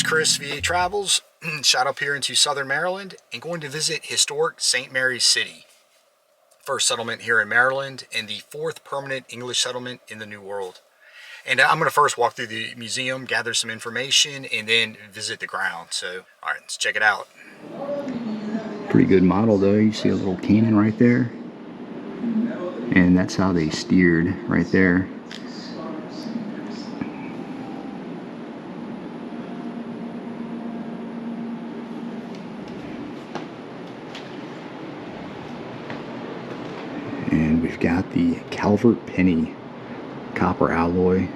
Chris VA Travels, shot up here into southern Maryland and going to visit historic St. Mary's City. First settlement here in Maryland and the fourth permanent English settlement in the New World. And I'm going to first walk through the museum, gather some information, and then visit the ground. So, alright, let's check it out. Pretty good model though. You see a little cannon right there. And that's how they steered right there. And we've got the Calvert penny, copper alloy.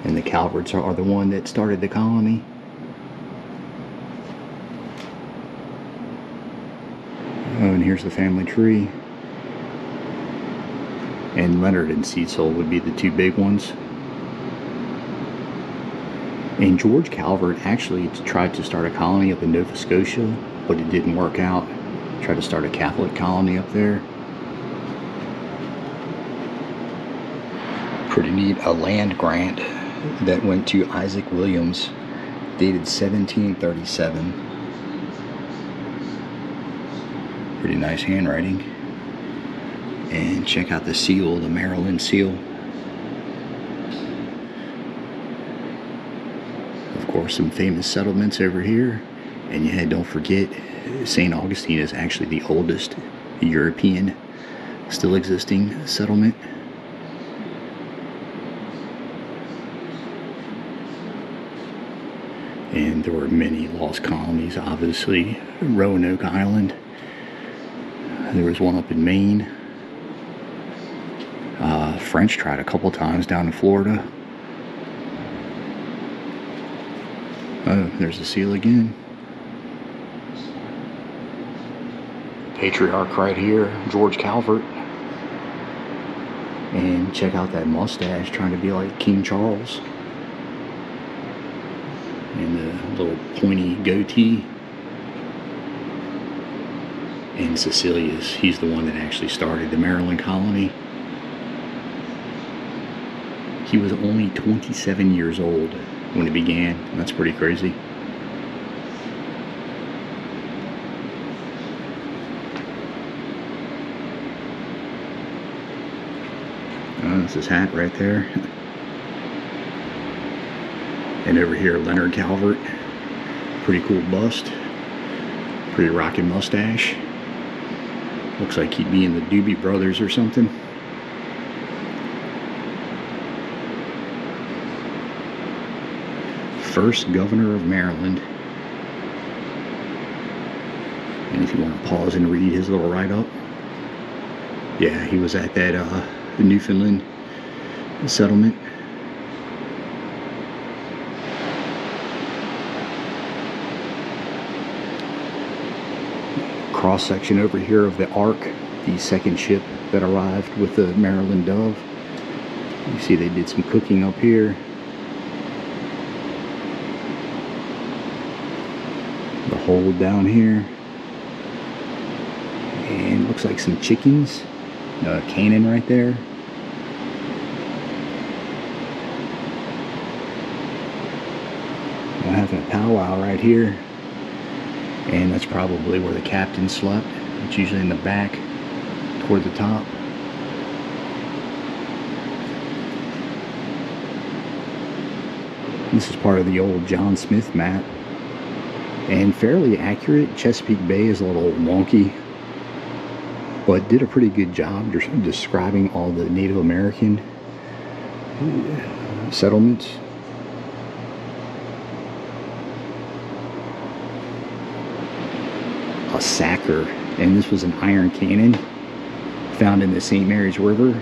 And the Calverts are the one that started the colony. Oh, and here's the family tree. And Leonard and Cecil would be the two big ones. And George Calvert actually tried to start a colony up in Nova Scotia, but it didn't work out. Tried to start a Catholic colony up there. Pretty neat. A land grant that went to Isaac Williams, dated 1737. Pretty nice handwriting. And check out the seal, the Maryland seal. Of course, some famous settlements over here. And yeah, don't forget, St. Augustine is actually the oldest European still existing settlement. And there were many lost colonies, obviously. Roanoke Island. There was one up in Maine. French tried a couple times down in Florida. Oh, there's the seal again. Patriarch right here, George Calvert. And check out that mustache, trying to be like King Charles. And the little pointy goatee. And Cecilius, he's the one that actually started the Maryland colony. He was only 27 years old when it began. That's pretty crazy. That's his hat right there. And over here, Leonard Calvert. Pretty cool bust. Pretty rockin' mustache. Looks like he'd be in the Doobie Brothers or something. First governor of Maryland. And if you want to pause and read his little write-up. Yeah, he was at that Newfoundland settlement. Cross section over here of the Ark, the second ship that arrived with the Maryland Dove. You see they did some cooking up here. The hold down here. And looks like some chickens. Cannon right there. We're having a powwow right here. And that's probably where the captain slept. It's usually in the back toward the top. This is part of the old John Smith map. And fairly accurate. Chesapeake Bay is a little wonky, but did a pretty good job describing all the Native American settlements. A sacker, and this was an iron cannon found in the St. Mary's River.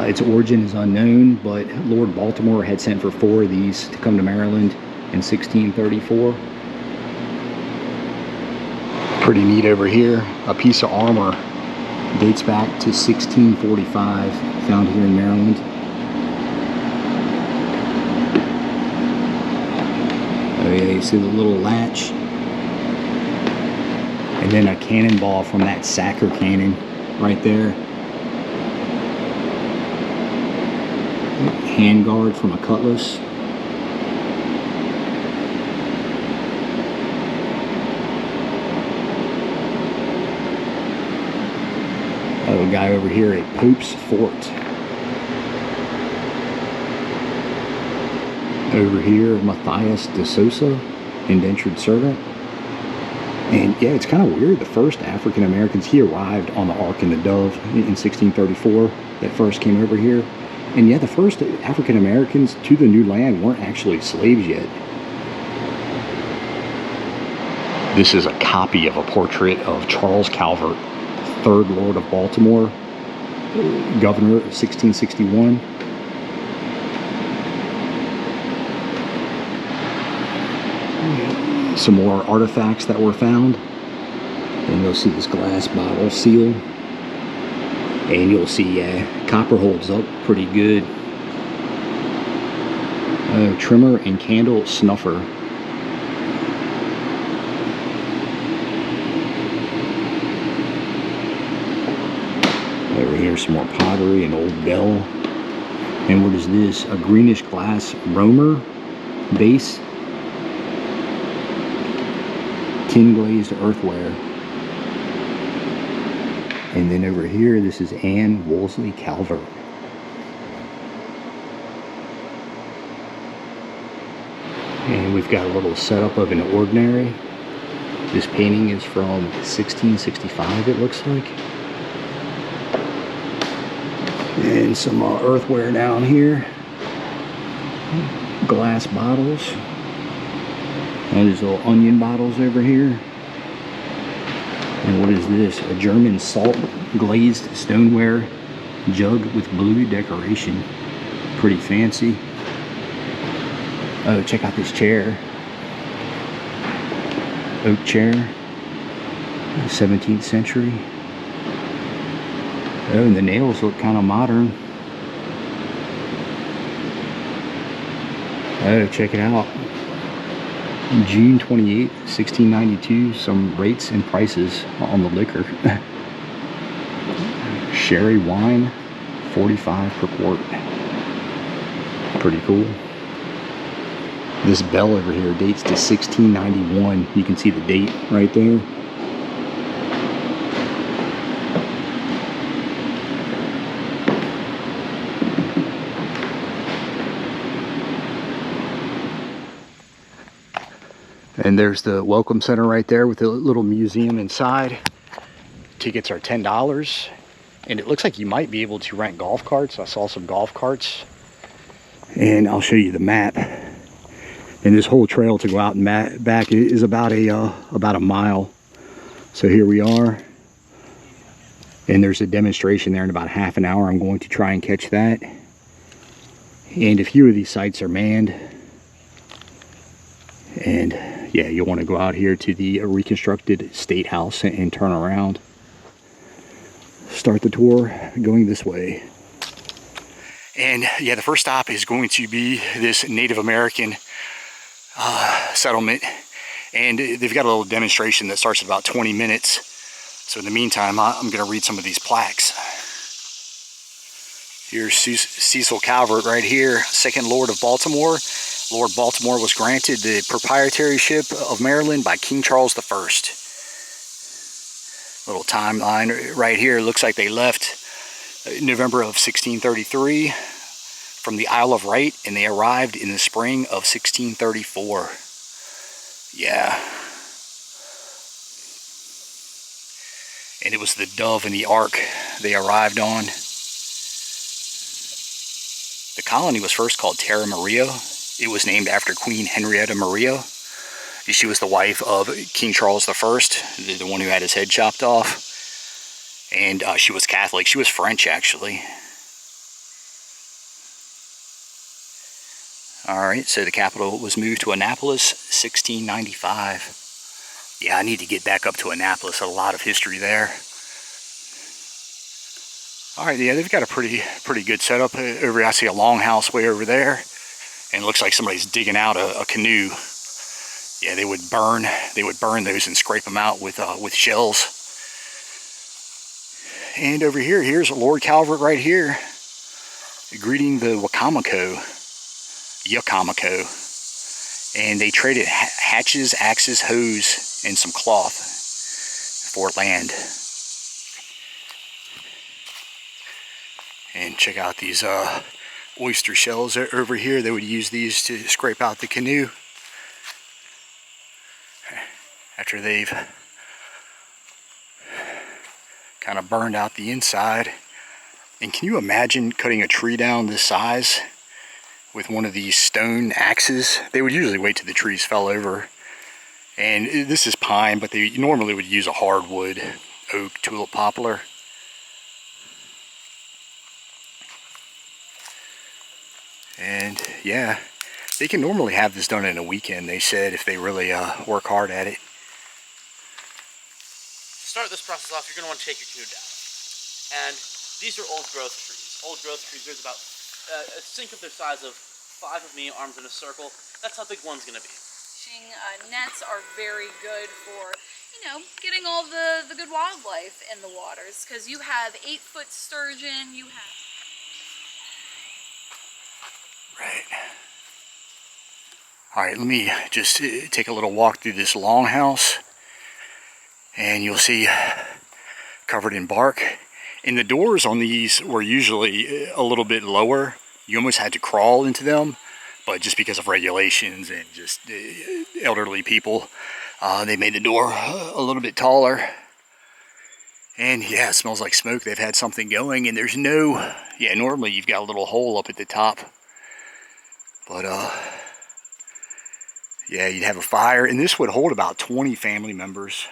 Its origin is unknown, but Lord Baltimore had sent for 4 of these to come to Maryland in 1634. Pretty neat over here. A piece of armor dates back to 1645, found here in Maryland. yeah, you see the little latch. And then a cannonball from that Sacker cannon right there. Handguard from a cutlass. Oh, a guy over here at Pope's Fort. Over here, Matthias de Sousa, indentured servant. And yeah, it's kind of weird. The first African Americans, he arrived on the Ark and the Dove in 1634, that first came over here. And yeah, the first African Americans to the new land weren't actually slaves yet. This is a copy of a portrait of Charles Calvert, 3rd Lord of Baltimore, governor of 1661. Some more artifacts that were found. And you'll see this glass bottle seal. And you'll see copper holds up pretty good. Trimmer and candle snuffer. Over here, some more pottery, an old bell. And what is this? A greenish glass roamer base. Tin glazed earthware. And then over here, this is Anne Wolseley Calvert. And we've got a little setup of an ordinary. This painting is from 1665, it looks like. And some earthware down here. Glass bottles. And there's little onion bottles over here. And what is this? A German salt glazed stoneware jug with blue decoration. Pretty fancy. Oh, check out this chair. Oak chair. 17th century. Oh, and the nails look kind of modern. Oh, check it out. June 28, 1692, some rates and prices on the liquor. Sherry wine, 45 per quart. Pretty cool. This bell over here dates to 1691. You can see the date right there. And there's the welcome center right there with the little museum inside. Tickets are $10. And it looks like you might be able to rent golf carts. I saw some golf carts. And I'll show you the map. And this whole trail to go out and back is about a mile. So here we are. And there's a demonstration there in about half an hour. I'm going to try and catch that. And a few of these sites are manned. And yeah, you'll want to go out here to the reconstructed State House and turn around. Start the tour going this way. And yeah, the first stop is going to be this Native American settlement. And they've got a little demonstration that starts in about 20 minutes. So in the meantime, I'm going to read some of these plaques. Here's Cecil Calvert right here, 2nd Lord of Baltimore. Lord Baltimore was granted the proprietorship of Maryland by King Charles I. Little timeline right here. Looks like they left November of 1633 from the Isle of Wight, and they arrived in the spring of 1634. Yeah. And it was the Dove and the Ark they arrived on. The colony was first called Terra Maria. It was named after Queen Henrietta Maria. She was the wife of King Charles I, the one who had his head chopped off. And she was Catholic. She was French, actually. Alright, so the capital was moved to Annapolis, 1695. Yeah, I need to get back up to Annapolis. A lot of history there. Alright, yeah, they've got a pretty good setup over. I see a longhouse way over there. And it looks like somebody's digging out a canoe. Yeah, they would burn those and scrape them out with shells. And over here, here's Lord Calvert right here, greeting the Yacomico. And they traded hatches, axes, hoes, and some cloth for land. And check out these oyster shells over here. They would use these to scrape out the canoe after they've kind of burned out the inside. And can you imagine cutting a tree down this size with one of these stone axes? They would usually wait till the trees fell over. And this is pine, but they normally would use a hardwood, oak, tulip, poplar. And yeah, they can normally have this done in a weekend, they said, if they really work hard at it. To start this process off, you're going to want to take your canoe down. And these are old growth trees. Old growth trees, there's about a sink of their size of 5 of me, arms in a circle. That's how big one's going to be. Fishing nets are very good for, you know, getting all the good wildlife in the waters, because you have 8-foot sturgeon, you have... Right. All right, let me just take a little walk through this longhouse, and you'll see covered in bark. And the doors on these were usually a little bit lower. You almost had to crawl into them, but just because of regulations and just elderly people, they made the door a little bit taller. And yeah, it smells like smoke. They've had something going, and there's no, yeah, normally you've got a little hole up at the top. But yeah, you'd have a fire, and this would hold about 20 family members.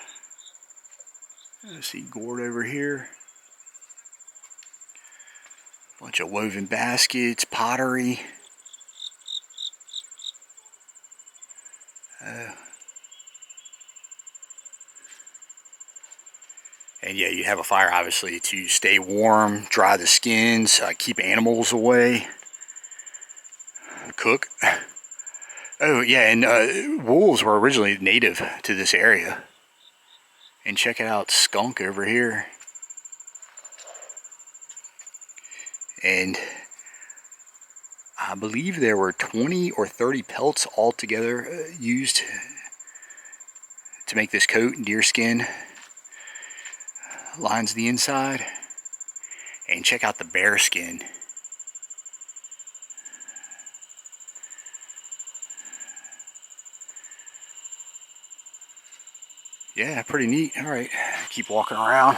Let's see, gourd over here. Bunch of woven baskets, pottery. And yeah, you have a fire obviously to stay warm, dry the skins, keep animals away, cook. Oh yeah, and wolves were originally native to this area. And check it out, skunk over here. And I believe there were 20 or 30 pelts altogether used to make this coat. Deer skin lines the inside. And check out the bear skin. Yeah, pretty neat. All right, keep walking around.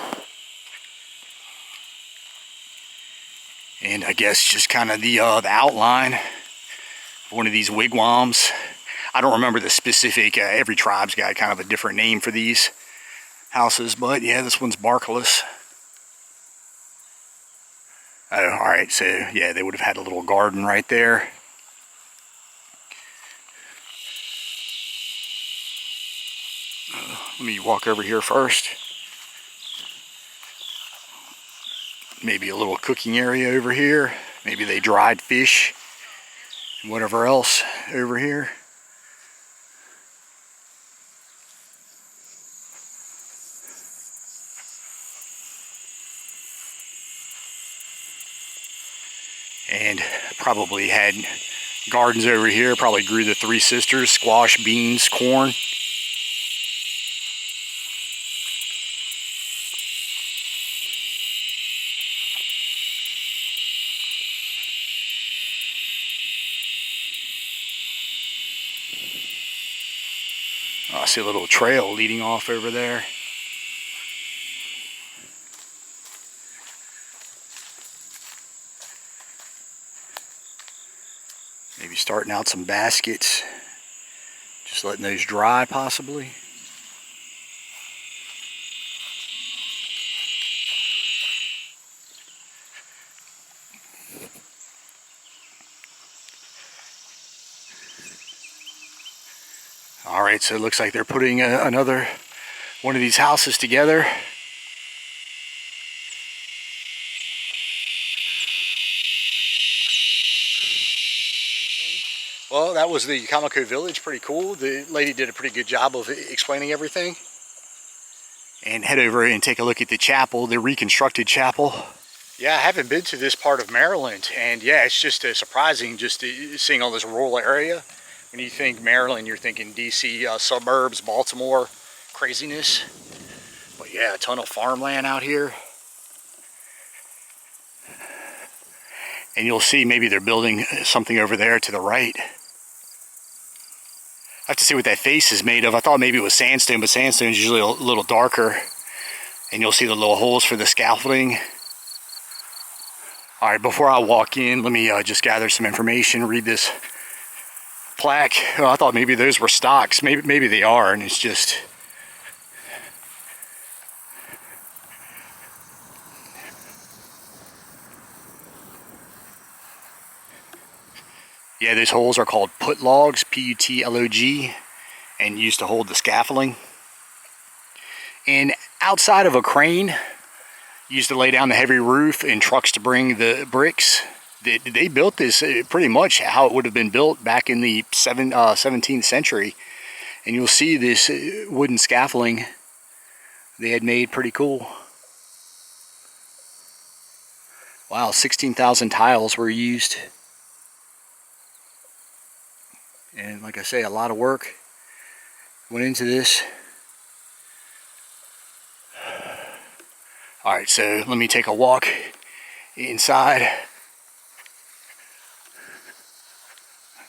And I guess just kind of the outline of one of these wigwams. I don't remember the specific, every tribe's got kind of a different name for these houses, but yeah, this one's barkless. Oh, all right, so yeah, they would have had a little garden right there. Let me walk over here first. Maybe a little cooking area over here. Maybe they dried fish and whatever else over here. And probably had gardens over here. Probably grew the Three Sisters, squash, beans, corn. I see a little trail leading off over there. Maybe starting out some baskets. Just letting those dry possibly. All right, so it looks like they're putting another one of these houses together. Well, that was the Comico Village. Pretty cool. The lady did a pretty good job of explaining everything. And head over and take a look at the chapel, the reconstructed chapel. Yeah, I haven't been to this part of Maryland, and yeah, it's just surprising just seeing all this rural area. When you think Maryland, you're thinking DC suburbs, Baltimore, craziness. But yeah, a ton of farmland out here. And you'll see maybe they're building something over there to the right. I have to see what that face is made of. I thought maybe it was sandstone, but sandstone is usually a little darker. And you'll see the little holes for the scaffolding. All right, before I walk in, let me just gather some information, read this plaque. Oh, I thought maybe those were stocks. Maybe they are, and it's just... Yeah, those holes are called put logs, P-U-T-L-O-G, and used to hold the scaffolding. And outside of a crane, used to lay down the heavy roof and trucks to bring the bricks. They built this pretty much how it would have been built back in the 17th century. And you'll see this wooden scaffolding they had made pretty cool. Wow, 16,000 tiles were used. And like I say, a lot of work went into this. All right, so let me take a walk inside.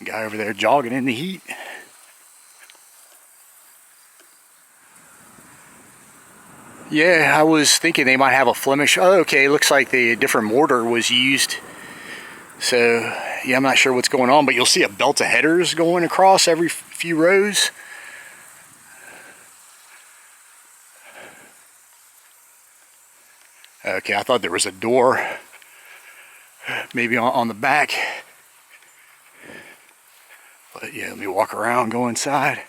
Guy over there jogging in the heat. Yeah, I was thinking they might have a Flemish. Oh, okay, looks like the different mortar was used. So, yeah, I'm not sure what's going on, but you'll see a belt of headers going across every few rows. Okay, I thought there was a door, maybe on the back. But yeah, let me walk around, go inside.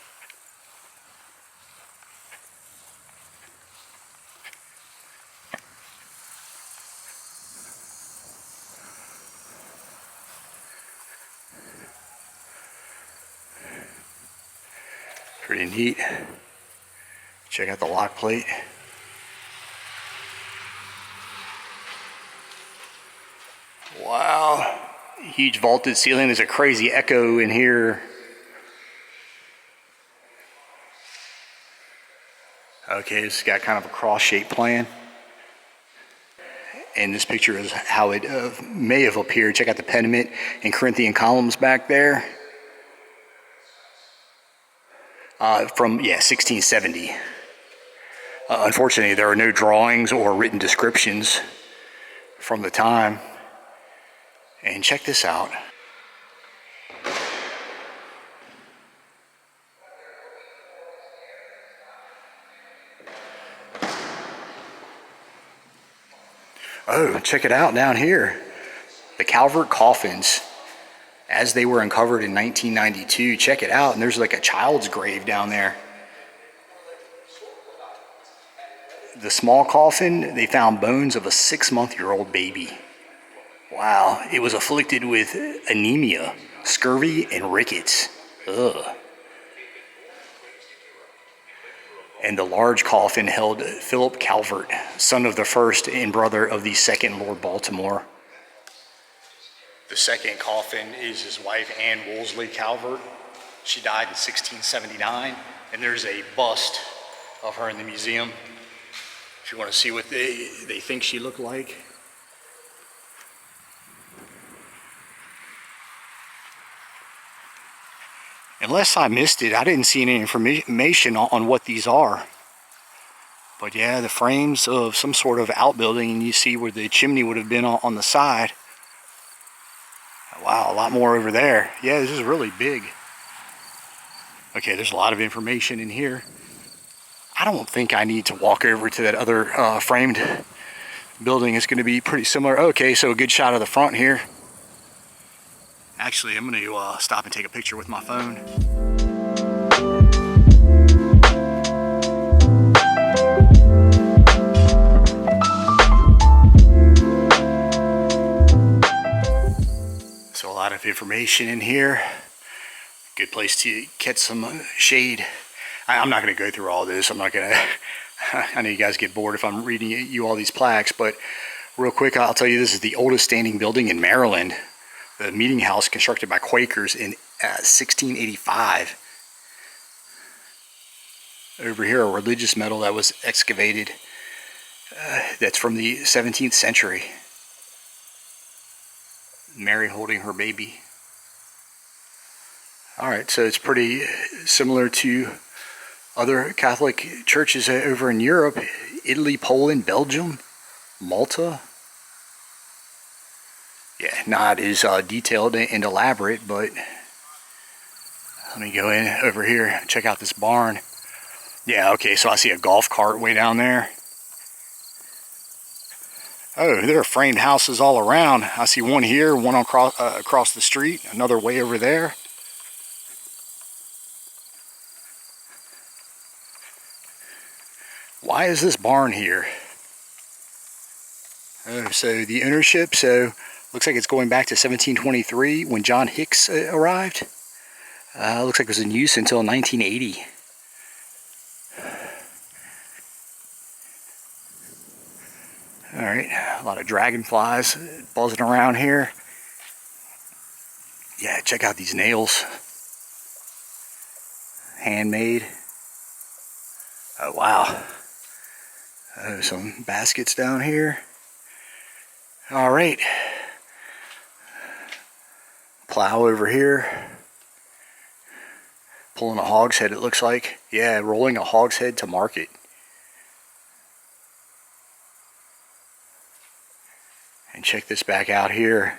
Pretty neat. Check out the lock plate. Wow. Huge vaulted ceiling. There's a crazy echo in here. Okay, it's got kind of a cross-shaped plan. And this picture is how it may have appeared. Check out the pediment and Corinthian columns back there. From 1670. Unfortunately, there are no drawings or written descriptions from the time. And check this out. Oh, check it out down here. The Calvert coffins, as they were uncovered in 1992. Check it out, and there's like a child's grave down there. The small coffin, they found bones of a 6-month-old baby. Wow, it was afflicted with anemia, scurvy, and rickets. Ugh. And the large coffin held Philip Calvert, son of the first and brother of the second Lord Baltimore. The second coffin is his wife, Anne Wolseley Calvert. She died in 1679, and there's a bust of her in the museum. If you want to see what they think she looked like. Unless I missed it, I didn't see any information on what these are. But yeah, the frames of some sort of outbuilding, and you see where the chimney would have been on the side. Wow, a lot more over there. Yeah, this is really big. Okay, there's a lot of information in here. I don't think I need to walk over to that other framed building. It's going to be pretty similar. Okay, so a good shot of the front here. Actually, I'm going to stop and take a picture with my phone. So a lot of information in here. Good place to catch some shade. I'm not going to go through all this. I'm not going to... I know you guys get bored if I'm reading you all these plaques, but real quick, I'll tell you this is the oldest standing building in Maryland. The meeting house constructed by Quakers in 1685. Over here, a religious medal that was excavated. That's from the 17th century. Mary holding her baby. Alright, so it's pretty similar to other Catholic churches over in Europe. Italy, Poland, Belgium, Malta. Yeah, not as detailed and elaborate, but let me go in over here and check out this barn. Yeah, okay, so I see a golf cart way down there. Oh, there are framed houses all around. I see one here, one across the street, another way over there. Why is this barn here? Oh, so the ownership, so looks like it's going back to 1723 when John Hicks arrived. Looks like it was in use until 1980. Alright, a lot of dragonflies buzzing around here. Yeah, check out these nails. Handmade. Oh, wow. Some baskets down here. Alright. Plow over here. Pulling a hogshead, it looks like. Yeah, rolling a hogshead to market. And check this back out here.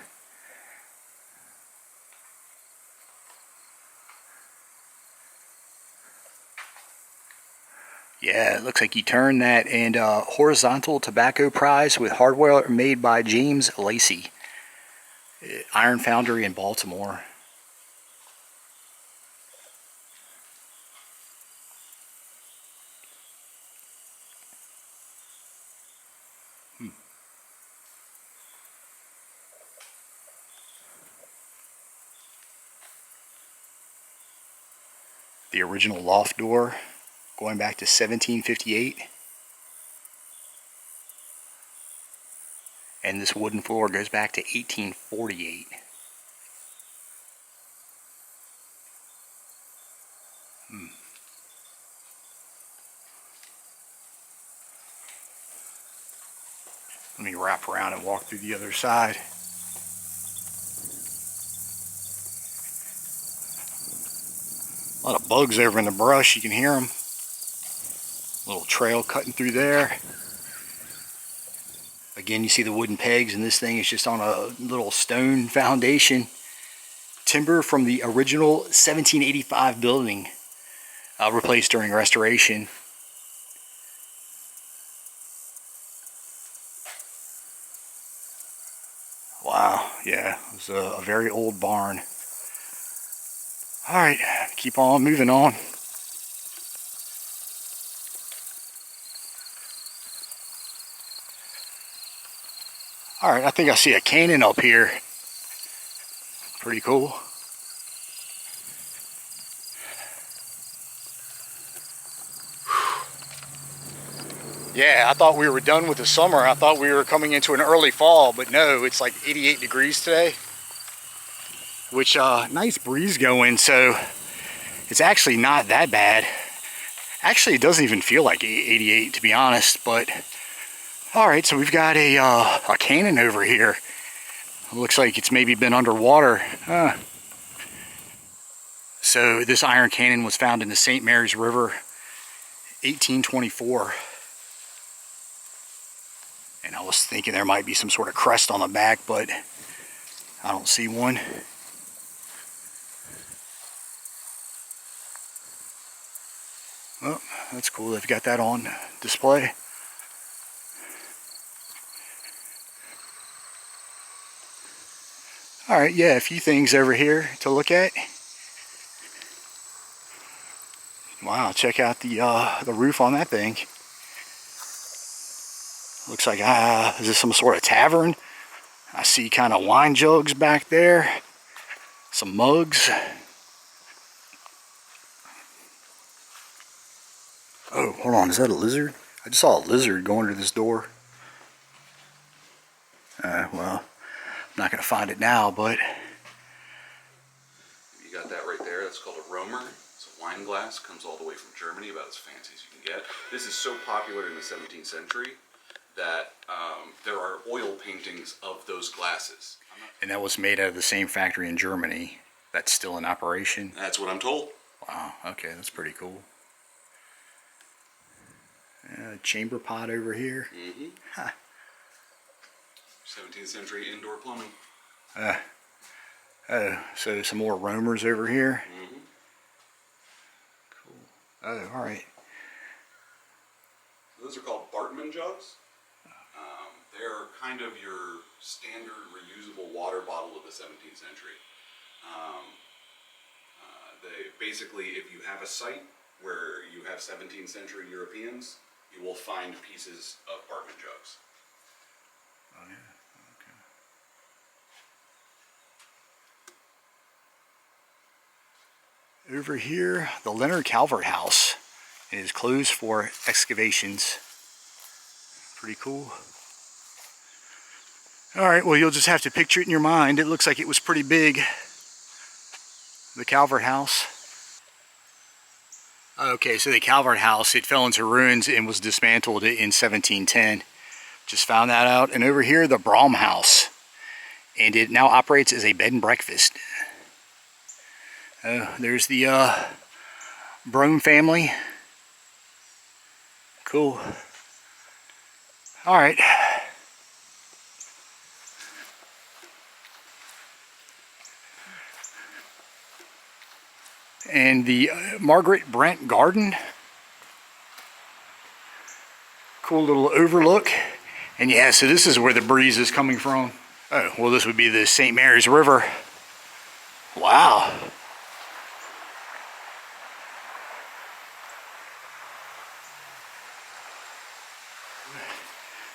Yeah, it looks like you turn that, and horizontal tobacco prize with hardware made by James Lacey. Iron Foundry in Baltimore. The original loft door going back to 1758. And this wooden floor goes back to 1848. Let me wrap around and walk through the other side. A lot of bugs over in the brush, you can hear them. Little trail cutting through there. Again, you see the wooden pegs, and this thing is just on a little stone foundation. Timber from the original 1785 building, replaced during restoration. Wow, yeah, it was a very old barn. Alright, keep on moving on. Alright, I think I see a cannon up here. Pretty cool. Yeah, I thought we were done with the summer. I thought we were coming into an early fall, but no, it's like 88 degrees today. Which, nice breeze going, so it's actually not that bad. Actually, it doesn't even feel like 88, to be honest, but... Alright, so we've got a cannon over here. It looks like it's maybe been underwater. So this iron cannon was found in the St. Mary's River, 1824. And I was thinking there might be some sort of crest on the back, but I don't see one. Oh, that's cool. They've got that on display. Alright, yeah, a few things over here to look at. Wow, check out the roof on that thing. Looks like, is this some sort of tavern? I see kind of wine jugs back there. Some mugs. Oh, hold on. Is that a lizard? I just saw a lizard go under this door. Well, I'm not going to find it now, but... You got that right there. That's called a roamer. It's a wine glass. Comes all the way from Germany, about as fancy as you can get. This is so popular in the 17th century that there are oil paintings of those glasses. And that was made out of the same factory in Germany. That's still in operation? That's what I'm told. Wow, okay, that's pretty cool. Chamber pot over here. Mm-hmm. Huh. 17th century indoor plumbing. So some more roamers over here. Mm-hmm. Cool. Oh, all right. Those are called Bartman jugs. They're kind of your standard reusable water bottle of the 17th century. They basically, if you have a site where you have 17th century Europeans, you will find pieces of Bartman jugs. Oh yeah. Okay. Over here, the Leonard Calvert house is closed for excavations. Pretty cool. All right, well, you'll just have to picture it in your mind. It looks like it was pretty big, the Calvert house. Okay, so the Calvert house, it fell into ruins and was dismantled in 1710. Just found that out. And over here, the Brom house. And it now operates as a bed and breakfast. There's the Brom family. Cool. All right. And the Margaret Brent Garden. Cool little overlook. And yeah, so this is where the breeze is coming from. Oh, well, this would be the St. Mary's River. Wow.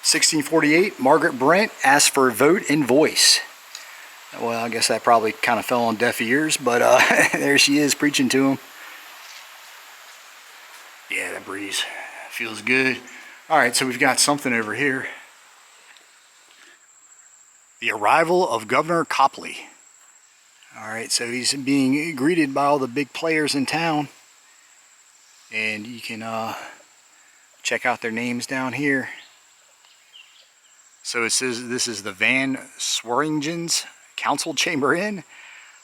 (1648) Margaret Brent asked for vote and voice. Well, I guess that probably kind of fell on deaf ears, but there she is preaching to him. Yeah, that breeze feels good. All right, so we've got something over here. The arrival of Governor Copley. All right, so he's being greeted by all the big players in town. And you can check out their names down here. So it says this is the Van Sweringen's Council Chamber Inn,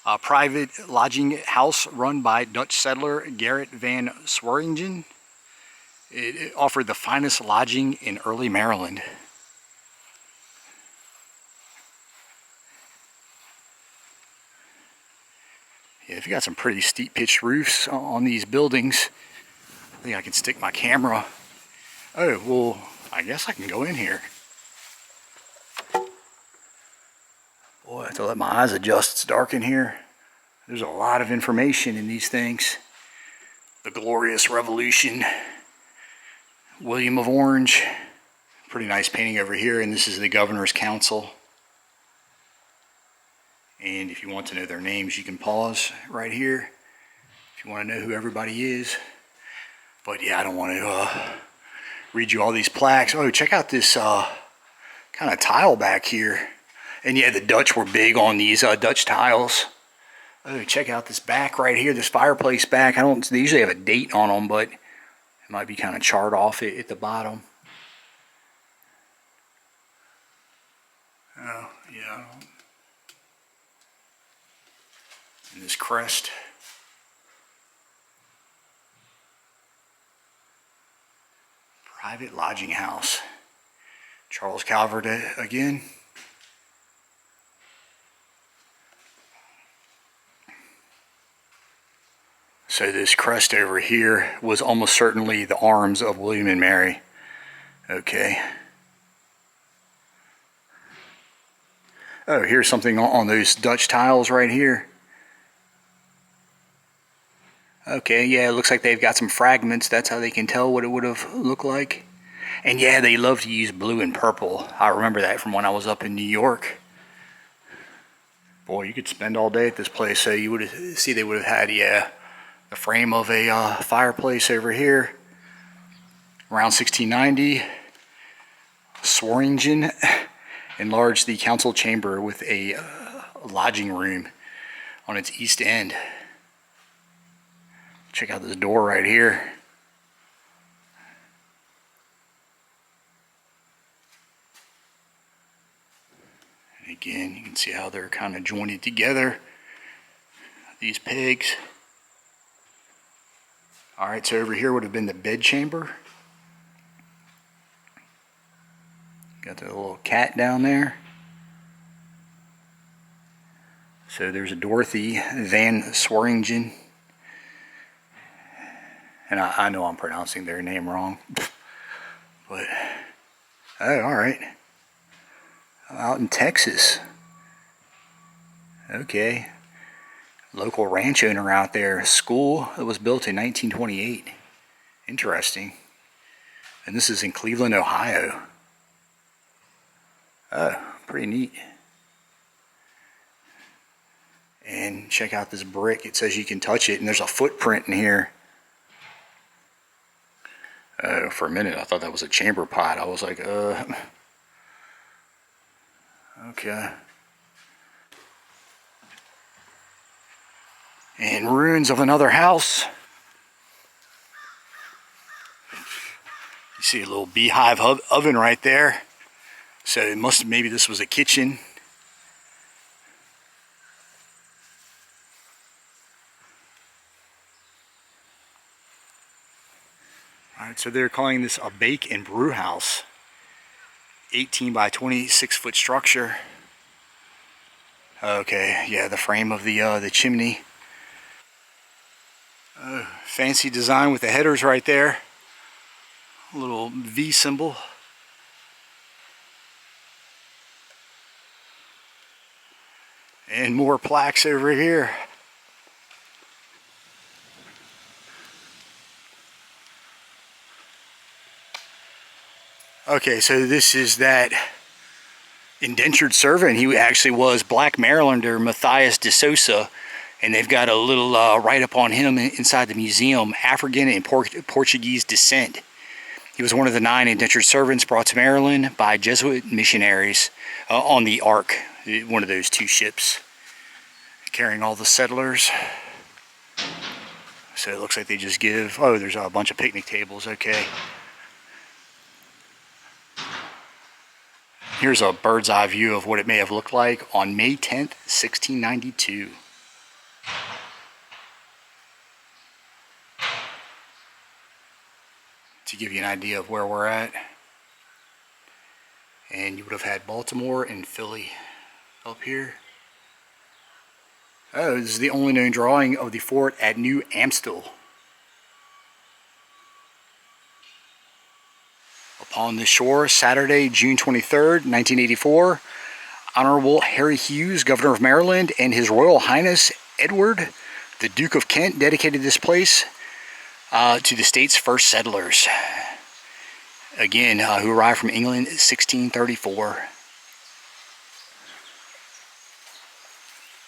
a private lodging house run by Dutch settler Gerrit van Sweringen. It offered the finest lodging in early Maryland. Yeah, if you got some pretty steep pitched roofs on these buildings, I think I can stick my camera. Oh, well, I guess I can go in here. Boy, I have to let my eyes adjust. It's dark in here. There's a lot of information in these things. The Glorious Revolution. William of Orange. Pretty nice painting over here. And this is the Governor's Council. And if you want to know their names, you can pause right here. If you want to know who everybody is. But yeah, I don't want to read you all these plaques. Oh, check out this kind of tile back here. And yeah, the Dutch were big on these Dutch tiles. Oh, check out this back right here, this fireplace back. They usually have a date on them, but it might be kind of charred off at the bottom. Oh, yeah. And this crest. Private lodging house. Charles Calvert again. So this crest over here was almost certainly the arms of William and Mary. Okay. Oh, here's something on those Dutch tiles right here. Okay, yeah, it looks like they've got some fragments. That's how they can tell what it would have looked like. And yeah, they love to use blue and purple. I remember that from when I was up in New York. Boy, you could spend all day at this place. So you would see they would have had, yeah, the frame of a fireplace over here. Around 1690, Sweringen enlarged the council chamber with a lodging room on its east end. Check out this door right here. And again, you can see how they're kind of jointed together, these pegs. Alright, so over here would have been the bed chamber. Got the little cat down there. So there's a Dorothy Van Sweringen. And I know I'm pronouncing their name wrong. But, oh, alright. Out in Texas. Okay. Local ranch owner out there. School that was built in 1928. Interesting. And this is in Cleveland, Ohio. Oh, pretty neat. And check out this brick. It says you can touch it, and there's a footprint in here. Oh, for a minute I thought that was a chamber pot. I was like, okay. And ruins of another house. You see a little beehive oven right there. So it must, maybe this was a kitchen. Alright, so they're calling this a bake and brew house. 18 by 26 foot structure. Okay, yeah, the frame of the chimney. Fancy design with the headers right there. A little V symbol. And more plaques over here. Okay, so this is that indentured servant. He actually was Black Marylander Matthias de Sousa, and they've got a little write-up on him inside the museum. African and Portuguese descent. He was one of the 9 indentured servants brought to Maryland by Jesuit missionaries on the Ark, one of those 2 ships, carrying all the settlers. So it looks like they just give, oh, there's a bunch of picnic tables, okay. Here's a bird's eye view of what it may have looked like on May 10th, 1692. To give you an idea of where we're at. And you would have had Baltimore and Philly up here. Oh, this is the only known drawing of the fort at New Amstel. Upon the shore, Saturday, June 23rd, 1984, Honorable Harry Hughes, Governor of Maryland, and His Royal Highness Edward, the Duke of Kent, dedicated this place to the state's first settlers. Again, who arrived from England in 1634.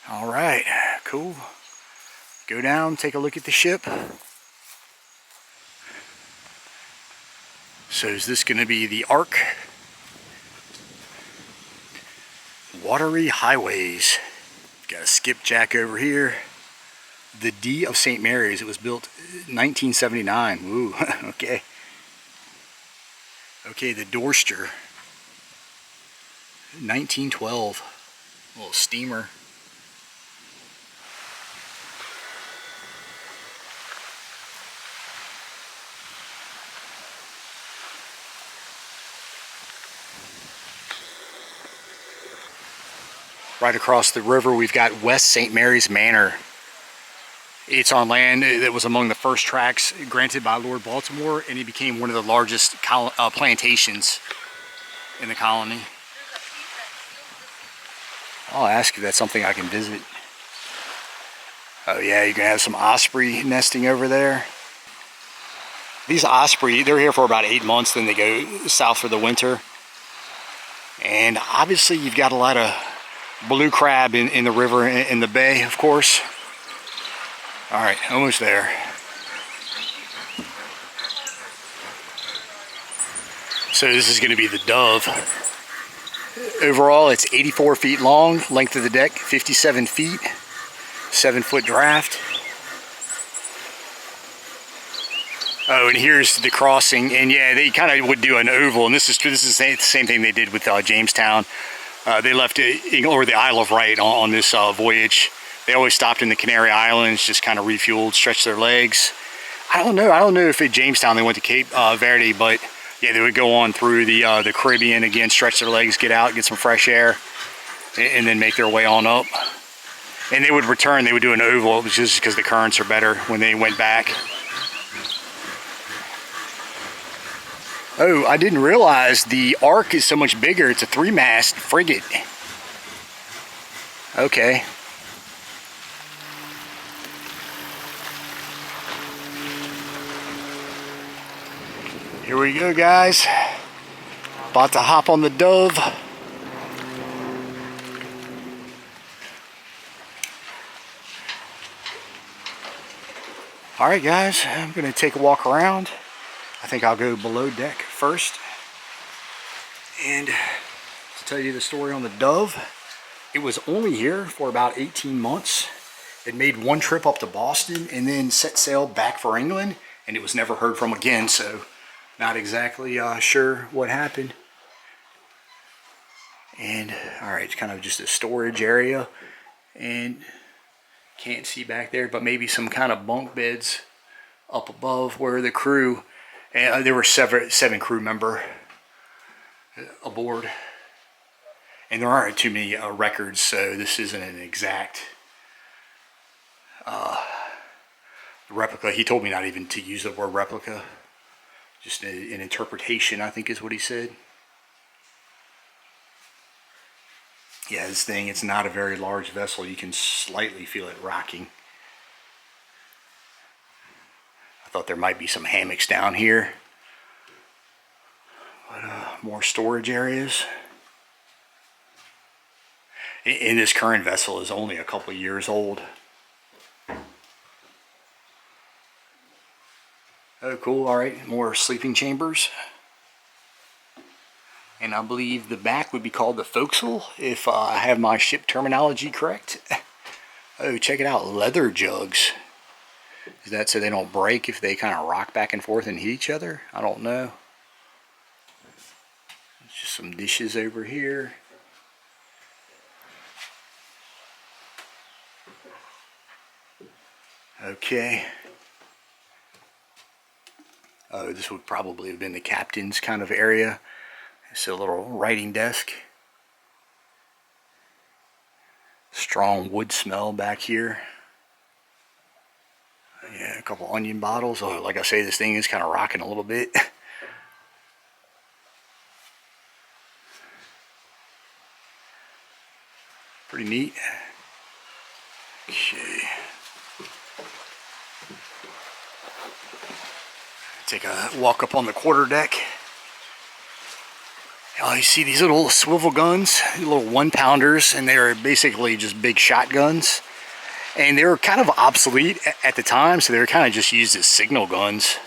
All right, cool. Go down, take a look at the ship. So is this going to be the Ark? Watery highways. Got a skipjack over here. The D of St. Mary's. It was built 1979. Ooh, okay. Okay, the Dorster. 1912. A little steamer. Right across the river, we've got West St. Mary's Manor. It's on land that was among the first tracts granted by Lord Baltimore, and it became one of the largest plantations in the colony. I'll ask if that's something I can visit. Oh yeah, you're gonna have some osprey nesting over there. These osprey, they're here for about 8 months, then they go south for the winter. And obviously you've got a lot of blue crab in the river, in the bay, of course. All right, almost there. So this is going to be the Dove. Overall, it's 84 feet long, length of the deck 57 feet, 7-foot draft. Oh, and here's the crossing, and yeah, they kind of would do an oval, and this is the same thing they did with Jamestown. They left it, or the Isle of Wight on this voyage. They always stopped in the Canary Islands, just kind of refueled, stretched their legs. I don't know if at Jamestown they went to Cape Verde, but yeah, they would go on through the Caribbean again, stretch their legs, get out, get some fresh air, and then make their way on up. And they would return, they would do an oval, just because the currents are better when they went back. Oh, I didn't realize the Ark is so much bigger. It's a 3-mast frigate. Okay. Here we go, guys. About to hop on the Dove. All right, guys, I'm gonna take a walk around. I think I'll go below deck first. And to tell you the story on the Dove, it was only here for about 18 months. It made one trip up to Boston and then set sail back for England, and it was never heard from again, so not exactly sure what happened. And all right, it's kind of just a storage area, and can't see back there, but maybe some kind of bunk beds up above where the crew, and there were seven crew member aboard, and there aren't too many records, so this isn't an exact replica. He told me not even to use the word replica, just an interpretation, I think is what he said. Yeah, this thing, it's not a very large vessel. You can slightly feel it rocking. I thought there might be some hammocks down here. But more storage areas. And this current vessel is only a couple years old. Oh, cool. All right, more sleeping chambers. And I believe the back would be called the forecastle, if I have my ship terminology correct. Oh, check it out, leather jugs. Is that so they don't break if they kind of rock back and forth and hit each other? I don't know. There's just some dishes over here. Okay. Oh, this would probably have been the captain's kind of area. It's a little writing desk. Strong wood smell back here. Yeah, a couple onion bottles. Oh, like I say, this thing is kind of rocking a little bit. Pretty neat. Okay. Take a walk up on the quarterdeck. You see these little swivel guns, little 1-pounders, and they're basically just big shotguns. And they were kind of obsolete at the time, so they were kind of just used as signal guns.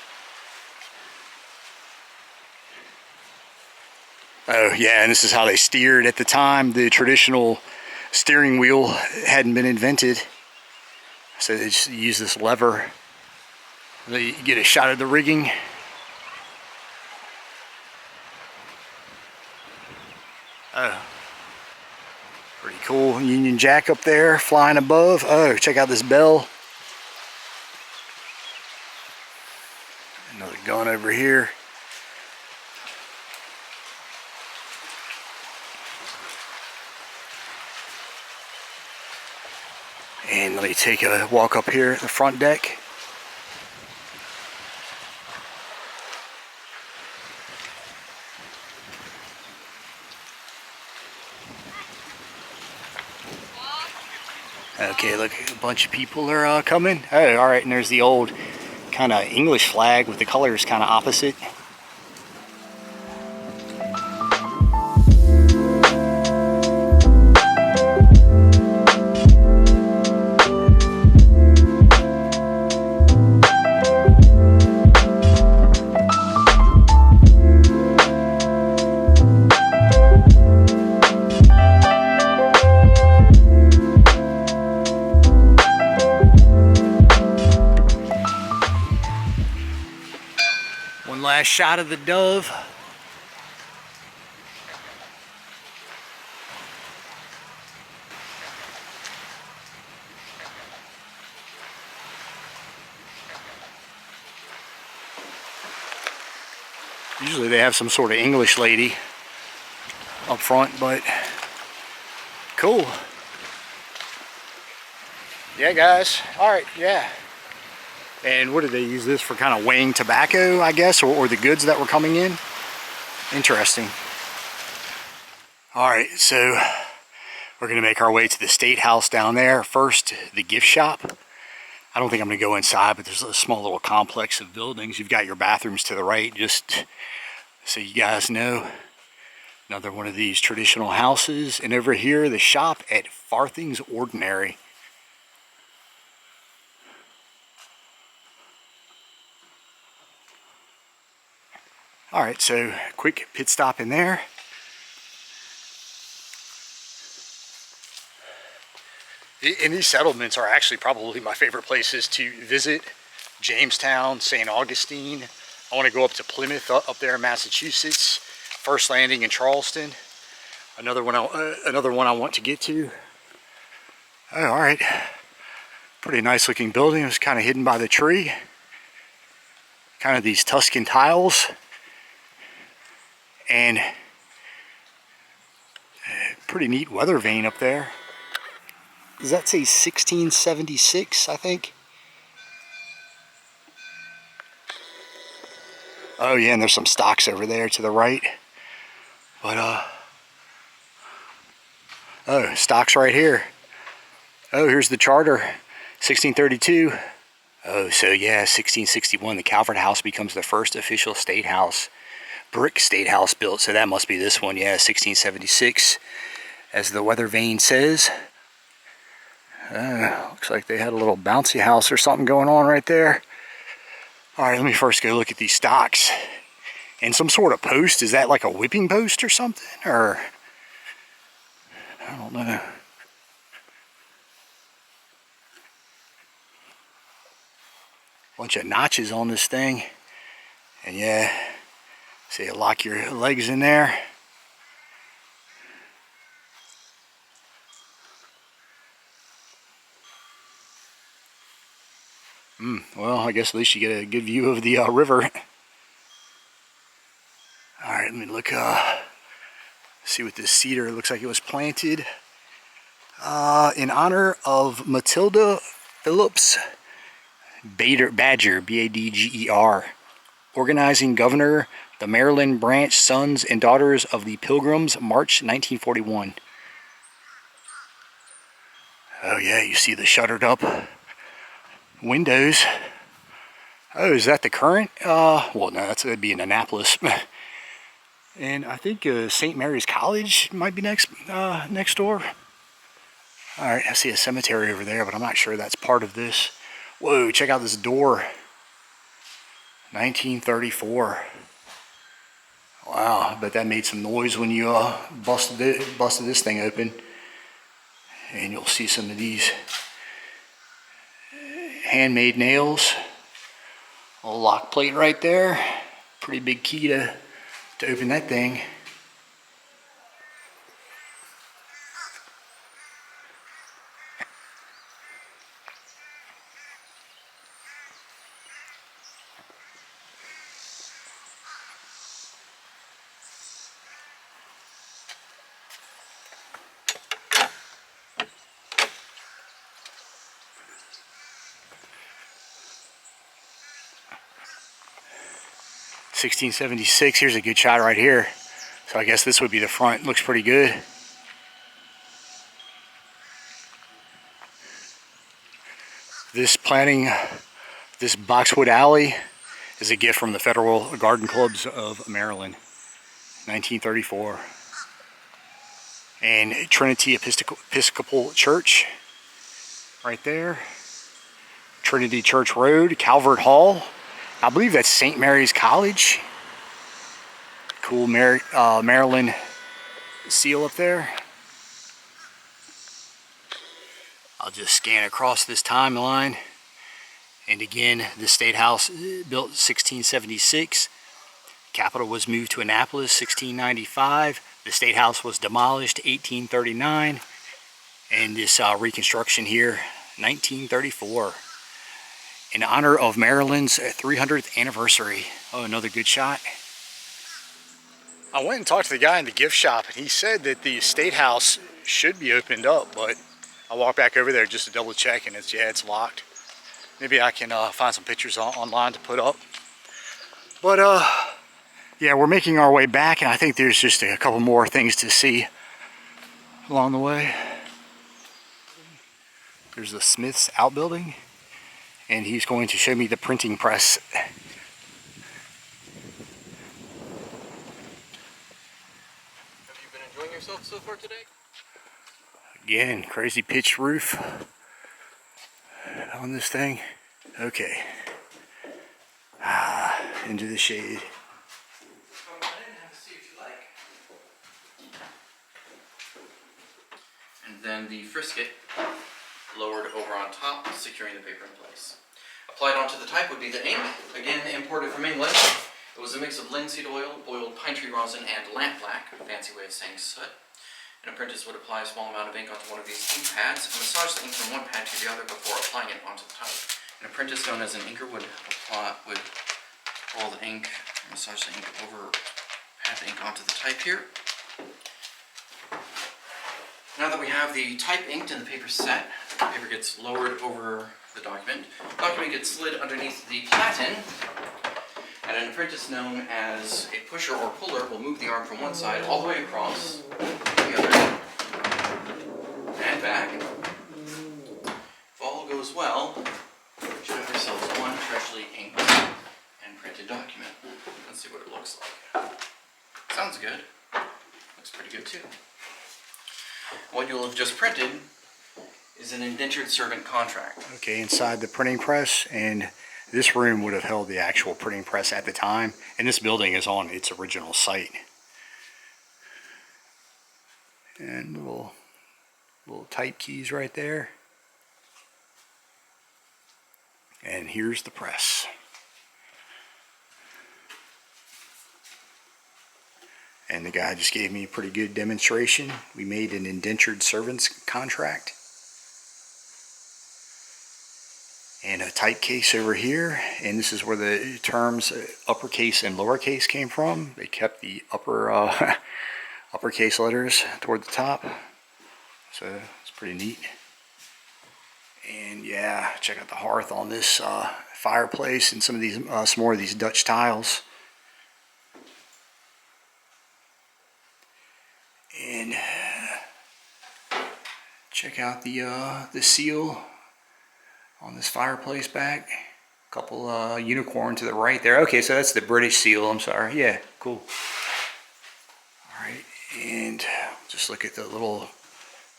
Oh yeah, and this is how they steered at the time. The traditional steering wheel hadn't been invented, so they just use this lever. They get a shot of the rigging. Oh, pretty cool. Union Jack up there flying above. Oh, check out this bell. Another gun over here. And let me take a walk up here at the front deck. Okay, look, a bunch of people are coming. Oh, all right, and there's the old kind of English flag with the colors kind of opposite. Last shot of the dove. Usually they have some sort of English lady up front, but cool. Yeah, guys. All right, yeah. And what did they use this for? Kind of weighing tobacco, I guess, or the goods that were coming in? Interesting. All right, so we're gonna make our way to the State House down there. First, the gift shop. I don't think I'm gonna go inside, but there's a small little complex of buildings. You've got your bathrooms to the right, just so you guys know. Another one of these traditional houses. And over here, the shop at Farthing's Ordinary. All right, so quick pit stop in there. And these settlements are actually probably my favorite places to visit. Jamestown, St. Augustine. I want to go up to Plymouth, up there in Massachusetts. First Landing in Charleston. Another one I want to get to. Oh, all right. Pretty nice looking building. It was kind of hidden by the tree. Kind of these Tuscan tiles. And pretty neat weather vane up there. Does that say 1676, I think? Oh yeah, and there's some stocks over there to the right. But oh, stocks right here. Oh, here's the charter, 1632. Oh, so yeah, 1661, the Calvert House becomes the first official state house. Brick state house built, so that must be this one, yeah, 1676, as the weather vane says. Looks like they had a little bouncy house or something going on right there. All right, let me first go look at these stocks. And some sort of post, is that like a whipping post or something? Or, I don't know. Bunch of notches on this thing. And yeah, so you lock your legs in there. Well, I guess at least you get a good view of the river. All right, let me look, see what this cedar looks like. It was planted in honor of Matilda Phillips Badger, B-A-D-G-E-R, organizing governor, the Maryland branch, sons and daughters of the Pilgrims, March 1941. Oh yeah, you see the shuttered up windows. Oh, is that the current? Well, no, that'd be in Annapolis. And I think St. Mary's College might be next door. All right, I see a cemetery over there, but I'm not sure that's part of this. Whoa, check out this door. 1934. Wow, I bet that made some noise when you busted this thing open. And you'll see some of these handmade nails. A little lock plate right there. Pretty big key to open that thing. $16.76. Here's a good shot right here. So I guess this would be the front. Looks pretty good. This planting, this boxwood alley, is a gift from the Federal Garden Clubs of Maryland, 1934. And Trinity Episcopal Church, right there. Trinity Church Road, Calvert Hall. I believe that's St. Mary's College. Cool Maryland seal up there. I'll just scan across this timeline. And again, the State House built 1676. Capital was moved to Annapolis 1695. The State House was demolished 1839. And this reconstruction here 1934. In honor of Maryland's 300th anniversary. Oh, another good shot. I went and talked to the guy in the gift shop, and he said that the State House should be opened up, but I walked back over there just to double check, and it's locked. Maybe I can find some pictures online to put up. But yeah, we're making our way back, and I think there's just a couple more things to see along the way. There's the Smith's outbuilding, and he's going to show me the printing press. Have you been enjoying yourself so far today? Again, crazy pitched roof on this thing. Okay. Into the shade. Come on in and have a seat if you like. And then the frisket lowered over on top, securing the paper in place. Applied onto the type would be the ink, again imported from England. It was a mix of linseed oil, boiled pine tree rosin, and lamp black, a fancy way of saying soot. An apprentice would apply a small amount of ink onto one of these ink pads and massage the ink from one pad to the other before applying it onto the type. An apprentice known as an inker would roll the ink, massage the ink over, pat the ink onto the type here. Now that we have the type inked and the paper set, the paper gets lowered over the document. The document gets slid underneath the platen, and an apprentice known as a pusher or puller will move the arm from one side all the way across the other and back. If all goes well, we should have ourselves one freshly inked and printed document. Let's see what it looks like. Sounds good. Looks pretty good too. What you'll have just printed is an indentured servant contract. Okay, inside the printing press, and this room would have held the actual printing press at the time, and this building is on its original site. And little type keys right there. And here's the press. And the guy just gave me a pretty good demonstration. We made an indentured servant's contract. And a type case over here. And this is where the terms uppercase and lowercase came from. They kept the uppercase letters toward the top. So it's pretty neat. And yeah, check out the hearth on this fireplace and some more of these Dutch tiles. And check out the seal on this fireplace back. A couple unicorn to the right there. Okay, so that's the British seal. I'm sorry. Yeah, cool. All right, and just look at the little.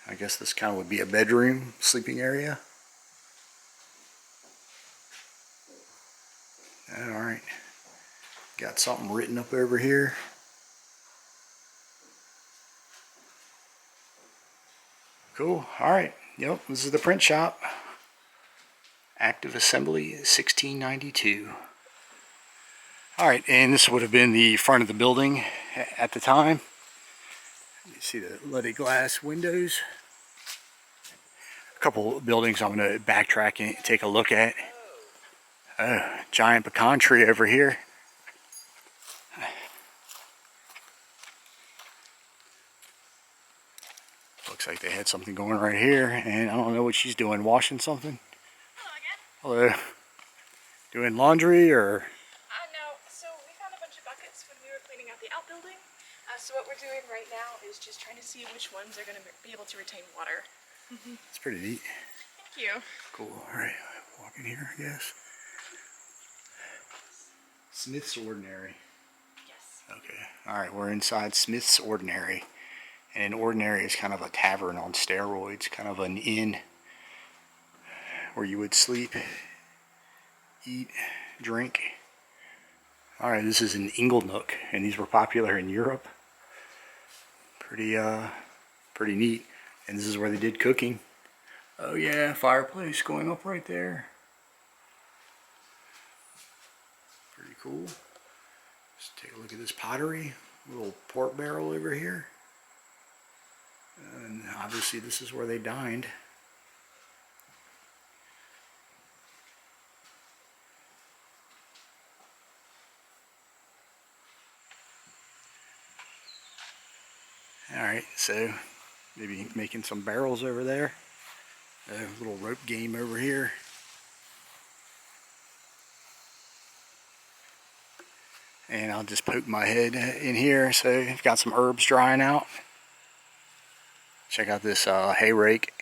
I guess this kind of would be a bedroom, sleeping area. All right, got something written up over here. Cool. All right. Yep. This is the print shop. Active assembly 1692. All right. And this would have been the front of the building at the time. You see the leaded glass windows. A couple of buildings I'm going to backtrack and take a look at. Oh, giant pecan tree over here. Looks like they had something going right here, and I don't know what she's doing, washing something? Hello again. Hello. Doing laundry, or? No, so we found a bunch of buckets when we were cleaning out the outbuilding. So what we're doing right now is just trying to see which ones are going to be able to retain water. It's pretty neat. Thank you. Cool. Alright, walk in here, I guess. Smith's Ordinary. Yes. Okay. Alright, we're inside Smith's Ordinary. And an ordinary is kind of a tavern on steroids, kind of an inn where you would sleep, eat, drink. Alright, this is an Inglenook, and these were popular in Europe. Pretty neat. And this is where they did cooking. Oh yeah, fireplace going up right there. Pretty cool. Let's take a look at this pottery. A little pork barrel over here. And obviously this is where they dined. Alright, so maybe making some barrels over there. A little rope game over here. And I'll just poke my head in here. So I've got some herbs drying out. Check out this hay rake.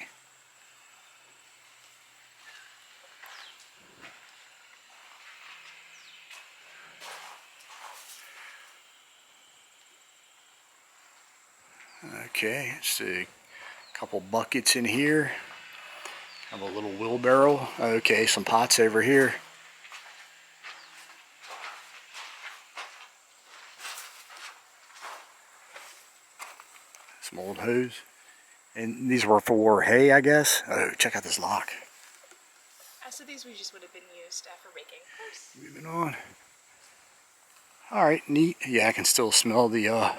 Okay, just a couple buckets in here. Have a little wheelbarrow. Okay, some pots over here. Some old hose. And these were for hay, I guess. Oh, check out this lock. So these we just would have been used for raking. Moving on. Alright, neat. Yeah, I can still smell the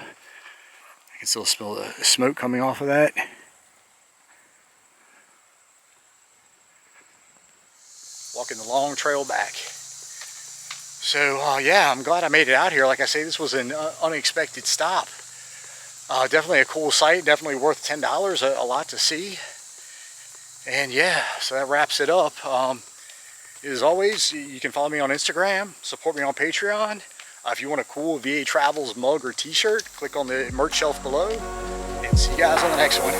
smoke coming off of that. Walking the long trail back. So yeah, I'm glad I made it out here. Like I say, this was an unexpected stop. Definitely a cool site, definitely worth $10, a lot to see. And yeah, so that wraps it up. As always, you can follow me on Instagram, support me on Patreon. If you want a cool VA Travels mug or t-shirt, click on the merch shelf below. And see you guys on the next one.